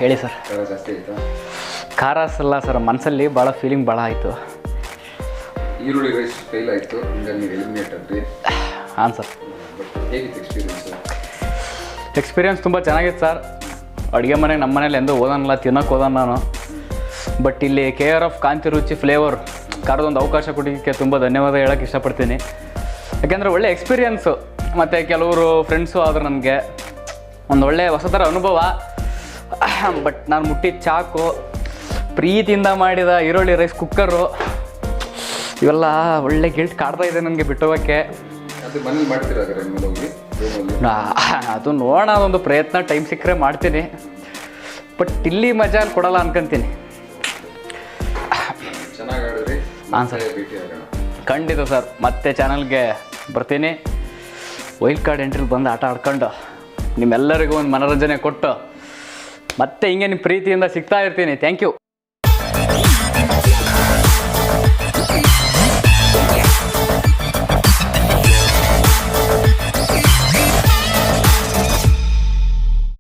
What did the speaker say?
ಹೇಳಿ ಸರ್. ಖಾರ ಜಾಸ್ತಿ ಆಯಿತಾ? ಖಾರ ಅಲ್ಲ ಸರ್, ಮನಸ್ಸಲ್ಲಿ ಭಾಳ ಫೀಲಿಂಗ್ ಭಾಳ ಆಯಿತು. ಈರುಳ್ಳಿ ರೈಸ್ ಫೇಲ್ ಆಯಿತು, ಹಂಗಾಗಿ ನೀವು ಎಲಿಮಿನೇಟ್ ಆದ್ರಿ. ಹಾಂ ಸರ್. ಬಟ್ ಹೇಗಿತ್ತು ಎಕ್ಸ್ಪೀರಿಯನ್ಸು? ಎಕ್ಸ್ಪೀರಿಯನ್ಸ್ ತುಂಬ ಚೆನ್ನಾಗಿತ್ತು ಸರ್. ಅಡುಗೆ ಮನೆಗೆ ನಮ್ಮ ಮನೇಲಿ ಎಂದೂ ಓದೋನಲ್ಲ, ತಿನ್ನೋಕೆ ಓದೋನು ನಾನು. ಬಟ್ ಇಲ್ಲಿ KRF ಕಾಂತಿ ರುಚಿ ಫ್ಲೇವರ್ ಖಾರದೊಂದು ಅವಕಾಶ ಕೊಡೋಕ್ಕೆ ತುಂಬ ಧನ್ಯವಾದ ಹೇಳೋಕ್ಕೆ ಇಷ್ಟಪಡ್ತೀನಿ. ಯಾಕೆಂದರೆ ಒಳ್ಳೆ ಎಕ್ಸ್ಪೀರಿಯನ್ಸು, ಮತ್ತು ಕೆಲವರು ಫ್ರೆಂಡ್ಸು ಆದರು ನನಗೆ ಒಂದು ಒಳ್ಳೆ ಹೊಸ ಥರ ಅನುಭವ. ಬಟ್ ನಾನು ಮುಟ್ಟಿದ ಚಾಕು, ಪ್ರೀತಿಯಿಂದ ಮಾಡಿದ ಈರುಳ್ಳಿ ರೈಸ್ ಕುಕ್ಕರು, ಇವೆಲ್ಲ ಒಳ್ಳೆ ಗಿಲ್ಟ್ ಕಾಡ್ತಾ ಇದೆ ನನಗೆ ಬಿಟ್ಟೋಗೋಕ್ಕೆ. ಅದು ಮನೇಲಿ ಮಾಡ್ತಿರಾದ್ರೆ ಹೋಗಿ ರೂಮಲ್ಲಿ? ಅದು ನೋಡೋಣ, ಅದೊಂದು ಪ್ರಯತ್ನ, ಟೈಮ್ ಸಿಕ್ಕರೆ ಮಾಡ್ತೀನಿ. ಬಟ್ ಇಲ್ಲಿ ಮಜಾ ಕೊಡಲ್ಲ ಅನ್ಕೊಂತೀನಿ. ಚೆನ್ನಾಗಿ ಆಡಿದ್ರಿ. ಹಾಂ ಸರ್, ಭೇಟಿ ಆಗೋಣ. ಖಂಡಿತ ಸರ್. ಮತ್ತೆ ಚಾನಲ್ಗೆ ಬರ್ತೀನಿ. ವೈಲ್ಡ್ ಕಾರ್ಡ್ ಎಂಟ್ರಿಗೆ ಬಂದು ಆಟ ಆಡ್ಕೊಂಡು ನಿಮ್ಮೆಲ್ಲರಿಗೂ ಒಂದು ಮನೋರಂಜನೆ ಕೊಟ್ಟು ಮತ್ತೆ ಹಿಂಗೆ ನಿಮ್ಮ ಪ್ರೀತಿಯಿಂದ ಸಿಗ್ತಾ ಇರ್ತೀನಿ. Thank you.